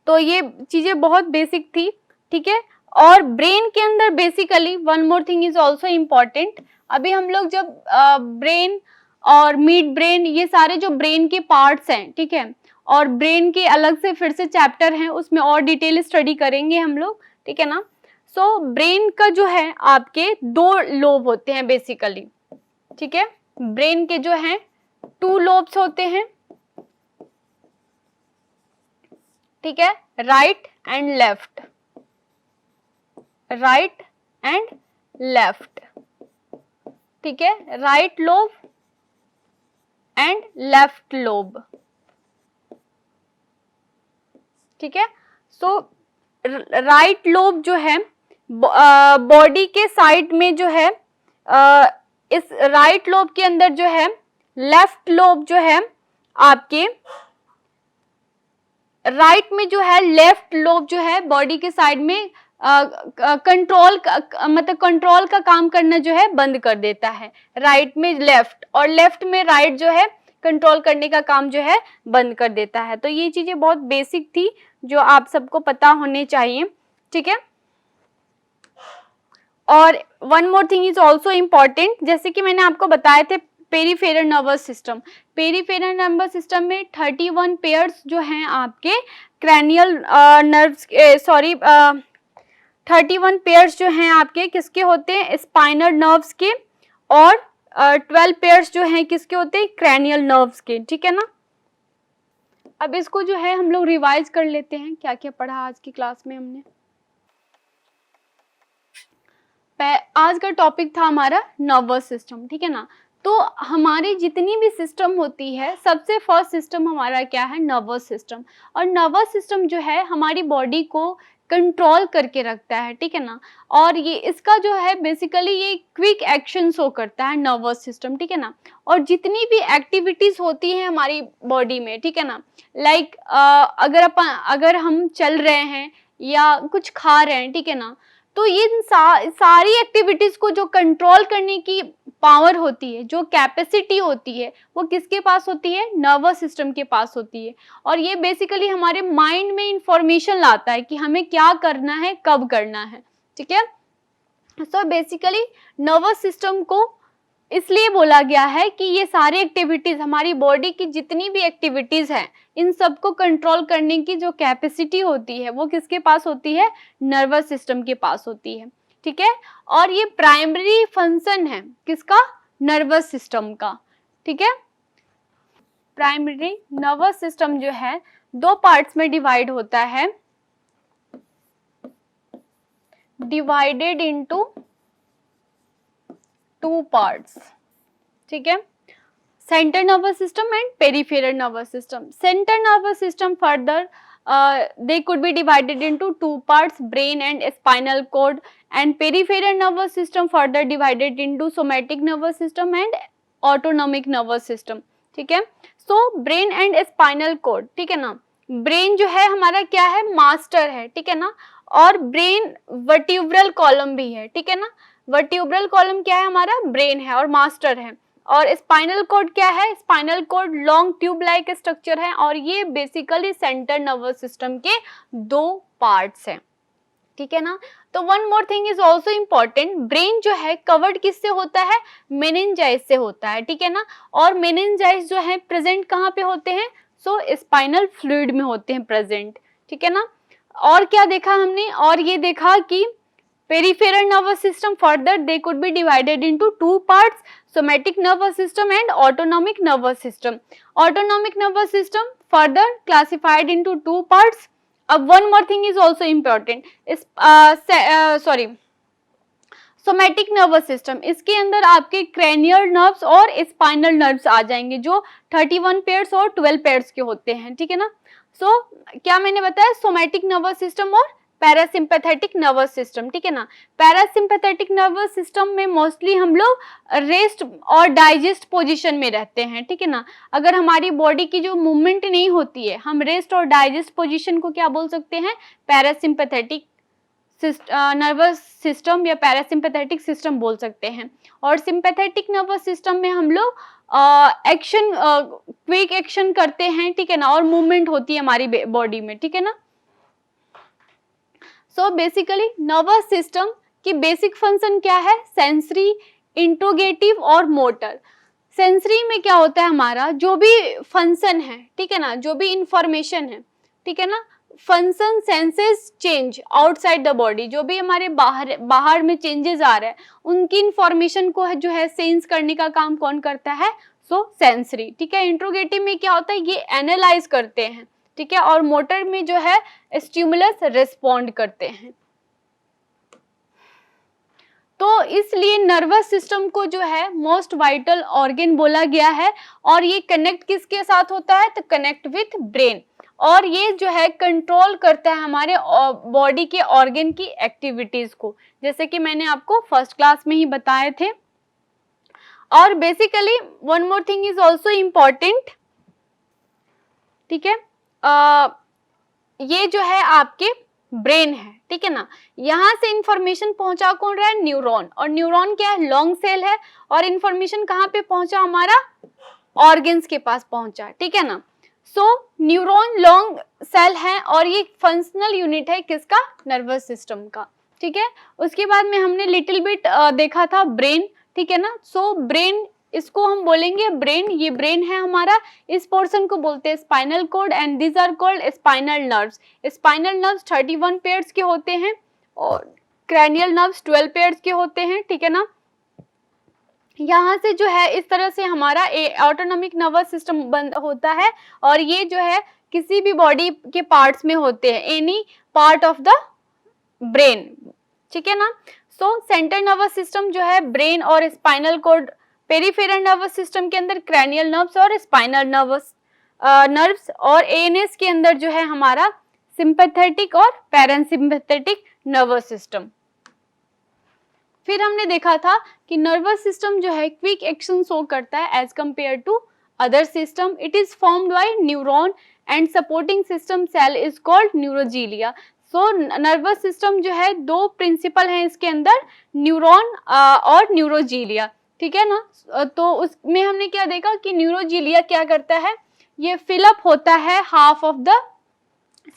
तो ये चीजें बहुत बेसिक थी, ठीक है। और ब्रेन के अंदर basically one more thing is also important, अभी हम लोग जब ब्रेन और मिड ब्रेन, ये सारे जो ब्रेन के पार्ट्स हैं, ठीक है, और ब्रेन के अलग से फिर से चैप्टर हैं, उसमें और डिटेल स्टडी करेंगे हम लोग, ठीक है ना। सो ब्रेन का जो है आपके 2 लोब होते हैं बेसिकली, ठीक है, ब्रेन के जो हैं 2 लोब्स होते हैं, ठीक है, right and left, right and left, ठीक है, right lobe and left lobe, ठीक है। सो राइट लोब जो है बॉडी के साइड में जो है, इस राइट लोब के अंदर जो है, लेफ्ट लोब जो है आपके, राइट में जो है लेफ्ट लोब जो है बॉडी के साइड में कंट्रोल मतलब कंट्रोल का काम करना जो है बंद कर देता है, राइट में लेफ्ट और लेफ्ट में राइट जो है कंट्रोल करने का काम जो है बंद कर देता है। तो ये चीजें बहुत बेसिक थी जो आप सबको पता होने चाहिए, ठीक है। और one more thing is also important, जैसे कि मैंने आपको बताए थे peripheral nervous system, peripheral nervous system में 31 पेयर्स जो हैं आपके क्रैनियल नर्व्स, 31 पेयर्स जो हैं आपके किसके होते हैं? स्पाइनल नर्व्स के, और 12 पेयर्स जो हैं किसके होते हैं? क्रैनियल नर्व्स के, ठीक है ना। अब इसको जो है हम लोग रिवाइज कर लेते हैं, क्या क्या पढ़ा आज की क्लास में हमने। आज का टॉपिक था हमारा नर्वस सिस्टम, ठीक है ना। तो हमारी जितनी भी सिस्टम होती है, सबसे फर्स्ट सिस्टम हमारा क्या है? Nervous system. और नर्वस सिस्टम जो है हमारी बॉडी को कंट्रोल करके रखता है, ठीक है ना। और ये इसका जो है बेसिकली ये क्विक एक्शन शो करता है नर्वस सिस्टम, ठीक है ना। और जितनी भी एक्टिविटीज होती है हमारी बॉडी में, ठीक है ना, लाइक अगर हम चल रहे हैं या कुछ खा रहे हैं, ठीक है ना, तो ये सारी एक्टिविटीज को जो कंट्रोल करने की पावर होती है, जो कैपेसिटी होती है, वो किसके पास होती है? नर्वस सिस्टम के पास होती है। और ये बेसिकली हमारे माइंड में इंफॉर्मेशन लाता है कि हमें क्या करना है, कब करना है, ठीक है। सो बेसिकली नर्वस सिस्टम को इसलिए बोला गया है कि ये सारी एक्टिविटीज, हमारी बॉडी की जितनी भी एक्टिविटीज हैं, इन सबको कंट्रोल करने की जो कैपेसिटी होती है वो किसके पास होती है? नर्वस सिस्टम के पास होती है, ठीक है। और ये प्राइमरी फंक्शन है किसका? नर्वस सिस्टम का, ठीक है। प्राइमरी नर्वस सिस्टम जो है 2 पार्ट्स में डिवाइड होता है, डिवाइडेड इनटू 2 पार्ट्स, ठीक है। Central nervous system and peripheral nervous system. Central nervous system further they could be divided into 2 parts, brain and spinal cord, and peripheral nervous system further divided into somatic nervous system and autonomic nervous system, ठीक है। So brain and spinal cord, ठीक है ना, brain जो है हमारा क्या है, मास्टर है, ठीक है ना, और ब्रेन वर्टिब्रल कॉलम भी है, ठीक है ना, वर्टिब्रल कॉलम क्या है हमारा, ब्रेन है और मास्टर है। और स्पाइनल कॉर्ड क्या है, spinal cord long tube like structure है और ये बेसिकली सेंट्रल नर्वस सिस्टम के दो पार्ट्स हैं, ठीक है ना। तो one more thing is also important, brain जो है कवर्ड किससे होता है, मेनिनजाइज से होता है, ठीक है ना, और मेनिनजाइज जो है प्रेजेंट कहाँ पे होते हैं, सो स्पाइनल फ्लूइड में होते हैं प्रेजेंट, ठीक है ना। और क्या देखा हमने, और ये देखा कि peripheral nervous system further they could be divided into two parts, somatic nervous system and autonomic nervous system. Autonomic nervous system further classified into two parts. अब one more thing is also important, somatic nervous system, इसके अंदर आपके cranial nerves और spinal nerves आ जाएंगे जो 31 pairs और 12 pairs के होते हैं, ठीक है ना। सो क्या मैंने बताया, सोमैटिक नर्वस सिस्टम और पैरासिम्पैथेटिक नर्वस सिस्टम, ठीक है ना। पैरासिम्पैथेटिक नर्वस सिस्टम में मोस्टली हम लोग रेस्ट और डाइजेस्ट पोजीशन में रहते हैं, ठीक है ना। अगर हमारी बॉडी की जो मूवमेंट नहीं होती है, हम रेस्ट और डाइजेस्ट पोजीशन को क्या बोल सकते हैं, पैरासिम्पैथेटिक नर्वस सिस्टम या पैरासिम्पैथेटिक सिस्टम बोल सकते हैं। और सिंपैथेटिक नर्वस सिस्टम में हम लोग एक्शन, क्विक एक्शन करते हैं, ठीक है ना, और मूवमेंट होती है हमारी बॉडी में, ठीक है ना। सो बेसिकली नर्वस सिस्टम की बेसिक फंक्शन क्या है, सेंसरी, इंट्रोगेटिव और मोटर। सेंसरी में क्या होता है, हमारा जो भी फंक्शन है, ठीक है ना, जो भी इंफॉर्मेशन है, ठीक है ना, function senses change outside the body, जो भी हमारे बाहर में चेंजेस आ रहे हैं उनकी इंफॉर्मेशन को जो है सेंस करने का काम कौन करता है, सो सेंसरी, ठीक है। इंट्रोगेटिव में क्या होता है, ये एनालाइज करते हैं, ठीक है, और मोटर में जो है स्टिमुलस रिस्पॉन्ड करते हैं। तो इसलिए नर्वस सिस्टम को जो है मोस्ट वाइटल ऑर्गन बोला गया है और ये कनेक्ट किसके साथ होता है, तो कनेक्ट विथ ब्रेन, और ये जो है कंट्रोल करता है हमारे बॉडी के ऑर्गन की एक्टिविटीज को, जैसे कि मैंने आपको फर्स्ट क्लास में ही बताए थे। और basically one more thing is also important, ठीक है, ये जो है आपके ब्रेन है, ठीक है ना, यहाँ से इंफॉर्मेशन पहुंचा कौन रहा है, न्यूरॉन, और न्यूरॉन क्या है, लॉन्ग सेल है, और इंफॉर्मेशन कहाँ पे पहुंचा, हमारा ऑर्गन्स के पास पहुंचा, ठीक है ना। सो न्यूरॉन लॉन्ग सेल है और ये फंक्शनल यूनिट है किसका, नर्वस सिस्टम का, ठीक है। उसके बाद में हमने लिटिल बिट देखा था ब्रेन, ठीक है ना। सो ब्रेन, इसको हम बोलेंगे ब्रेन, ये ब्रेन है हमारा, इस पोर्शन को बोलते हैं spinal cord and these are called spinal nerves. Spinal nerves 31 pairs के होते हैं और क्रैनियल नर्व्स 12 पेयर्स के होते हैं, ठीक है ना। यहाँ से जो है इस तरह से हमारा ऑटोनॉमिक नर्वस सिस्टम बंद होता है और ये जो है किसी भी बॉडी के पार्ट्स में होते हैं, any part of the brain, ठीक है ना। सो सेंट्रल नर्वस सिस्टम जो है ब्रेन और spinal cord, peripheral nervous system के अंदर क्रैनियल नर्व्स और स्पाइनल नर्व्स, और एएनएस के अंदर जो है हमारा सिंपैथेटिक और पैरासिम्पैथेटिक नर्वस सिस्टम। फिर हमने देखा था कि नर्वस सिस्टम जो है क्विक एक्शन शो करता है as compare to other system. It is formed by neuron and supporting system cell is called neuroglia. So nervous system जो है दो प्रिंसिपल हैं इसके अंदर, न्यूरॉन और न्यूरोजीलिया, ठीक है ना। तो उसमें हमने क्या देखा कि न्यूरोजीलिया क्या करता है, ये फिलअप होता है half of the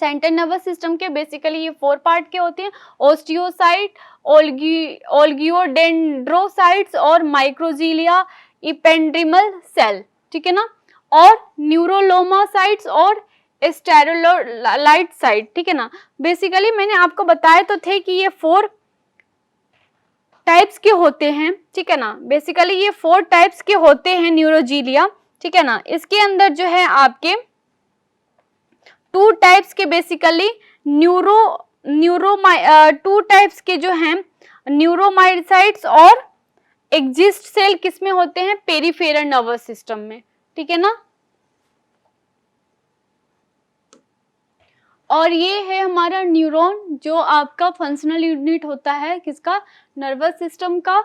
central nervous system के। बेसिकली ये 4 पार्ट के होते हैं, ओस्टियोसाइट, ओल्गियोडेंड्रोसाइट्स और माइक्रोजीलिया इपेंड्रिमल सेल, ठीक है ना, और न्यूरोलोमासाइट्स और स्टेरोलाइट साइट, ठीक है ना। बेसिकली मैंने आपको बताया तो थे कि ये 4 टाइप्स के होते हैं, ठीक है ना। बेसिकली ये 4 टाइप्स के होते हैं न्यूरोजीलिया, ठीक है ना। इसके अंदर जो है आपके 2 टाइप्स के बेसिकली टू टाइप्स के जो हैं न्यूरोमाइसाइट्स और एग्जिस्ट सेल किसमें होते हैं, पेरिफेरल नर्वस सिस्टम में, ठीक है ना। और ये है हमारा न्यूरॉन जो आपका फंक्शनल यूनिट होता है किसका, नर्वस सिस्टम का।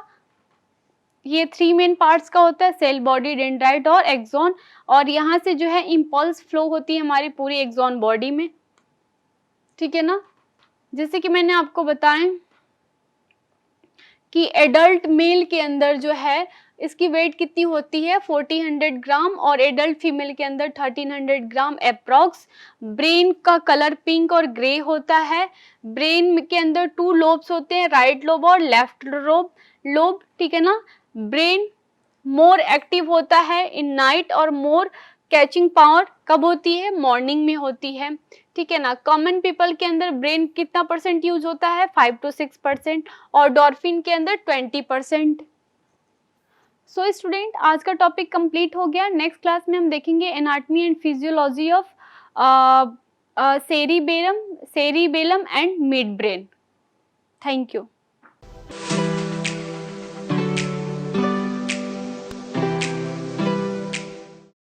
ये 3 मेन पार्ट्स का होता है, सेल, बॉडी, डेंड्राइट और एक्सॉन। और यहाँ से जो है इम्पल्स फ्लो होती है हमारी पूरी एक्सॉन बॉडी में, ठीक है ना। जैसे कि मैंने आपको बताया कि एडल्ट मेल के अंदर जो है इसकी वेट कितनी होती है 1400 ग्राम, और एडल्ट फीमेल के अंदर 1300 ग्राम अप्रॉक्स। ब्रेन का कलर पिंक और ग्रे होता है। ब्रेन के अंदर 2 लोब्स होते हैं, राइट लोब और लेफ्ट लोब, ठीक है ना। ब्रेन मोर एक्टिव होता है इन नाइट और मोर कैचिंग पावर कब होती है, मॉर्निंग में होती है, ठीक है ना। कॉमन पीपल के अंदर ब्रेन कितना परसेंट यूज होता है, 5 to 6%, और डॉल्फिन के अंदर 20%। सो स्टूडेंट, आज का टॉपिक कंप्लीट हो गया। नेक्स्ट क्लास में हम देखेंगे anatomy and physiology of cerebellum and mid brain. Thank you.